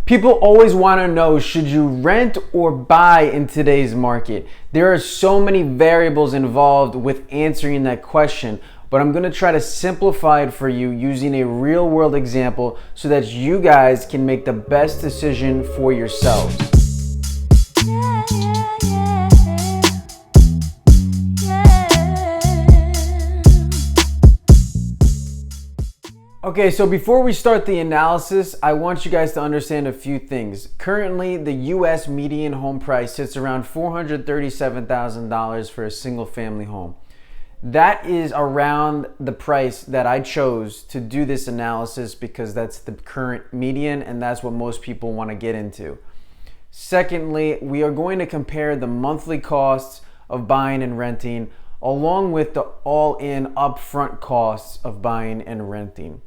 People always want to know, should you rent or buy in today's market? There are so many variables involved with answering that question, but I'm going to try to simplify it for you using a real world example so that you guys can make the best decision for yourselves. Okay, so before we start the analysis, I want you guys to understand a few things. Currently, the US median home price sits around $437,000 for a single family home. That is around the price that I chose to do this analysis because that's the current median and that's what most people want to get into. Secondly, we are going to compare the monthly costs of buying and renting along with the all-in upfront costs of buying and renting.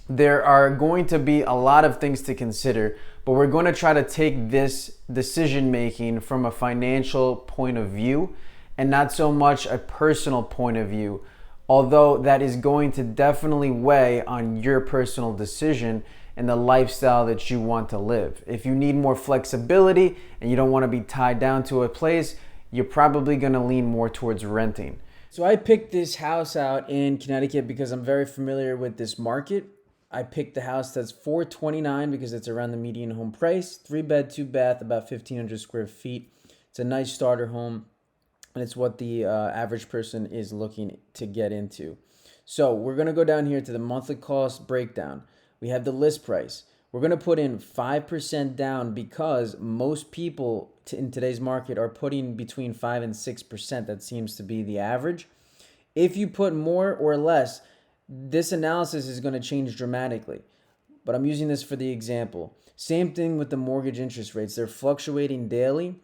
There are going to be a lot of things to consider, but we're going to try to take this decision making from a financial point of view and not so much a personal point of view, although that is going to definitely weigh on your personal decision and the lifestyle that you want to live. If you need more flexibility and you don't want to be tied down to a place, you're probably going to lean more towards renting. So I picked this house out in Connecticut because I'm very familiar with this market. I picked the house that's $429 because it's around the median home price. 3-bed, 2-bath, about 1,500 square feet. It's a nice starter home, and it's what the average person is looking to get into. So we're going to go down here to the monthly cost breakdown. We have the list price. We're going to put in 5% down because most people in today's market are putting between 5 and 6%. That seems to be the average. If you put more or less, this analysis is going to change dramatically, but I'm using this for the example. Same thing with the mortgage interest rates. They're fluctuating daily.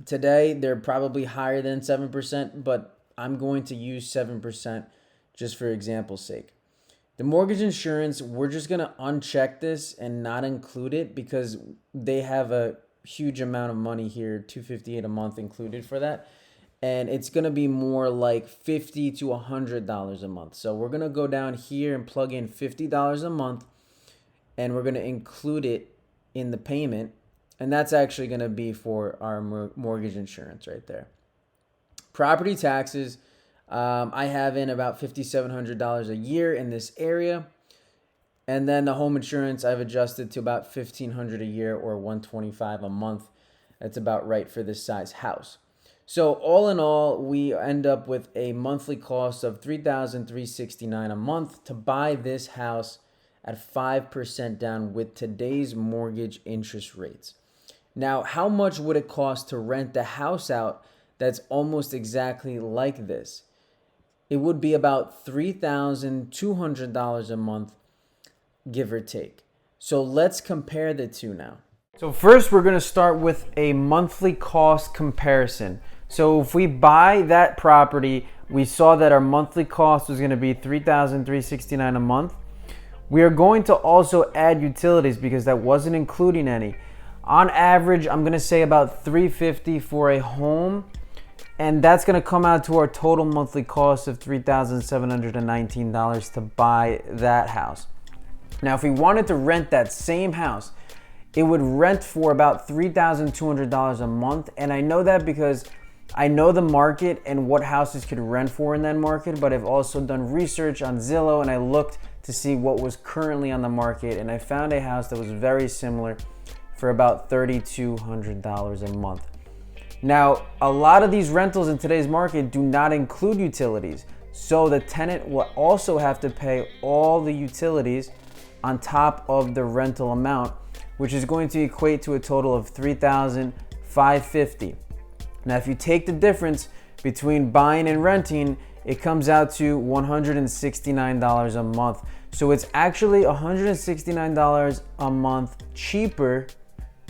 Today, they're probably higher than 7%, but I'm going to use 7% just for example's sake. The mortgage insurance, we're just going to uncheck this and not include it because they have a huge amount of money here, $258 a month included for that. And it's going to be more like $50 to $100 a month. So we're going to go down here and plug in $50 a month, and we're going to include it in the payment. And that's actually going to be for our mortgage insurance right there. Property taxes, I have in about $5,700 a year in this area. And then the home insurance, I've adjusted to about $1,500 a year or $125 a month. That's about right for this size house. So all in all, we end up with a monthly cost of $3,369 a month to buy this house at 5% down with today's mortgage interest rates. Now, how much would it cost to rent the house out that's almost exactly like this? It would be about $3,200 a month, give or take. So let's compare the two now. So first, we're going to start with a monthly cost comparison. So if we buy that property, we saw that our monthly cost was going to be $3,369 a month. We are going to also add utilities because that wasn't including any. On average, I'm going to say about $350 for a home, and that's going to come out to our total monthly cost of $3,719 to buy that house. Now, if we wanted to rent that same house, it would rent for about $3,200 a month, and I know that because I know the market and what houses could rent for in that market, but I've also done research on Zillow and I looked to see what was currently on the market, and I found a house that was very similar for about $3,200 a month. Now, a lot of these rentals in today's market do not include utilities, so the tenant will also have to pay all the utilities on top of the rental amount, which is going to equate to a total of $3,550. Now, if you take the difference between buying and renting, it comes out to $169 a month. So it's actually $169 a month cheaper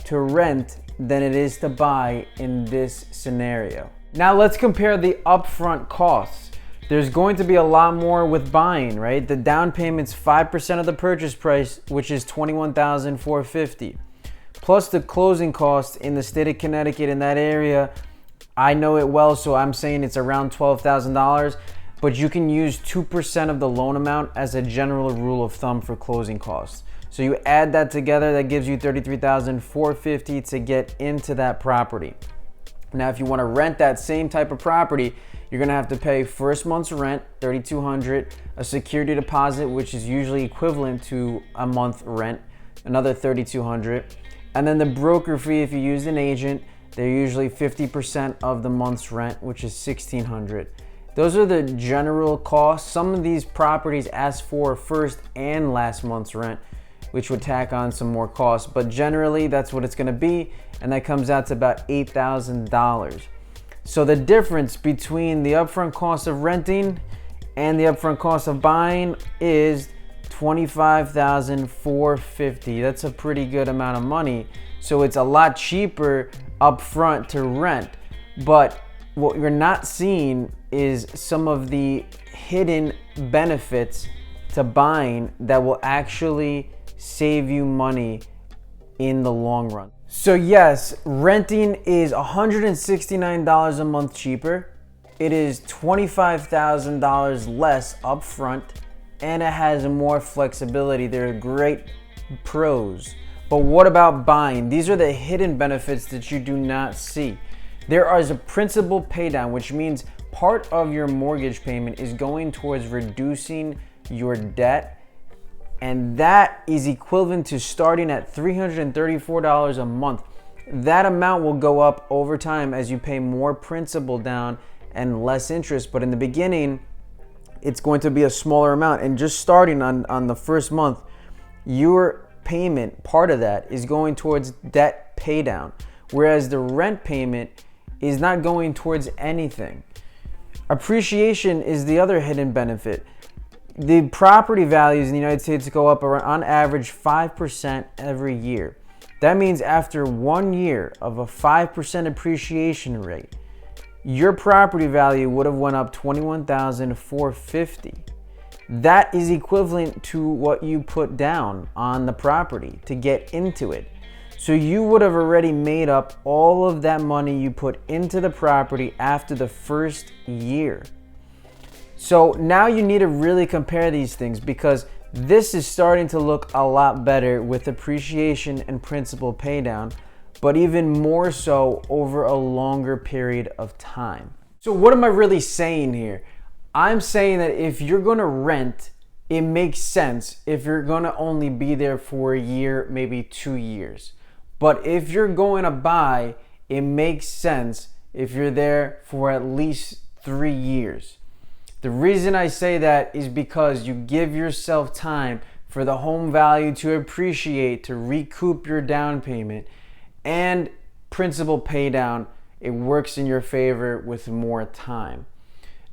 to rent than it is to buy in this scenario. Now let's compare the upfront costs. There's going to be a lot more with buying, right? The down payment's 5% of the purchase price, which is $21,450. Plus the closing costs in the state of Connecticut in that area, I know it well, so I'm saying it's around $12,000, but you can use 2% of the loan amount as a general rule of thumb for closing costs. So you add that together, that gives you $33,450 to get into that property. Now, if you want to rent that same type of property, you're going to have to pay first month's rent, $3,200, a security deposit, which is usually equivalent to a month rent, another $3,200, and then the broker fee if you use an agent, they're usually 50% of the month's rent, which is $1,600. Those are the general costs. Some of these properties ask for first and last month's rent, which would tack on some more costs, but generally that's what it's going to be, and that comes out to about $8,000. So the difference between the upfront cost of renting and the upfront cost of buying is $25,450. That's a pretty good amount of money. So it's a lot cheaper upfront to rent, but what you're not seeing is some of the hidden benefits to buying that will actually save you money in the long run. So yes, renting is $169 a month cheaper. It is $25,000 less upfront, and it has more flexibility. There are great pros. But what about buying? These are the hidden benefits that you do not see. There is a principal paydown, which means part of your mortgage payment is going towards reducing your debt, and that is equivalent to starting at $334 a month. That amount will go up over time as you pay more principal down and less interest, but in the beginning, it's going to be a smaller amount. And just starting on the first month, your payment, part of that, is going towards debt paydown, whereas the rent payment is not going towards anything. Appreciation is the other hidden benefit. The property values in the United States go up around, on average, 5% every year. That means after 1 year of a 5% appreciation rate, your property value would have went up $21,450. That is equivalent to what you put down on the property to get into it. So you would have already made up all of that money you put into the property after the first year. So now you need to really compare these things, because this is starting to look a lot better with appreciation and principal paydown, but even more so over a longer period of time. So what am I really saying here? I'm saying that if you're going to rent, it makes sense if you're going to only be there for a year, maybe 2 years. But if you're going to buy, it makes sense if you're there for at least 3 years. The reason I say that is because you give yourself time for the home value to appreciate, to recoup your down payment, and principal pay down. It works in your favor with more time.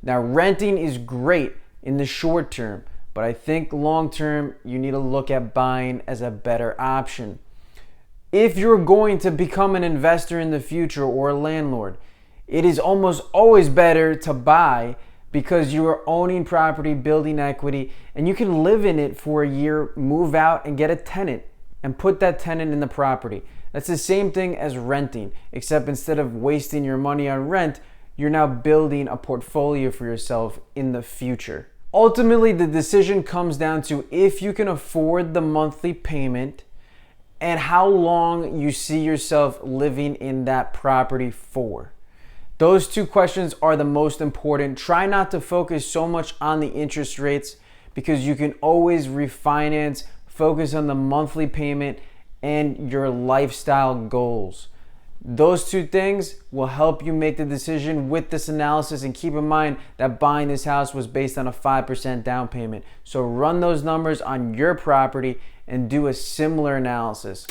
Now, renting is great in the short term, but I think long term you need to look at buying as a better option. If you're going to become an investor in the future or a landlord, it is almost always better to buy, because you are owning property, building equity, and you can live in it for a year, move out, and get a tenant and put that tenant in the property. That's the same thing as renting, except instead of wasting your money on rent, you're now building a portfolio for yourself in the future. Ultimately, the decision comes down to if you can afford the monthly payment and how long you see yourself living in that property for. Those two questions are the most important. Try not to focus so much on the interest rates, because you can always refinance. Focus on the monthly payment and your lifestyle goals. Those two things will help you make the decision with this analysis, and keep in mind that buying this house was based on a 5% down payment. So run those numbers on your property and do a similar analysis.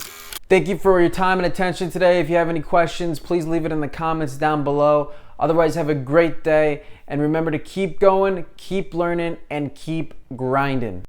Thank you for your time and attention today. If you have any questions, please leave it in the comments down below. Otherwise, have a great day, and remember to keep going, keep learning, and keep grinding.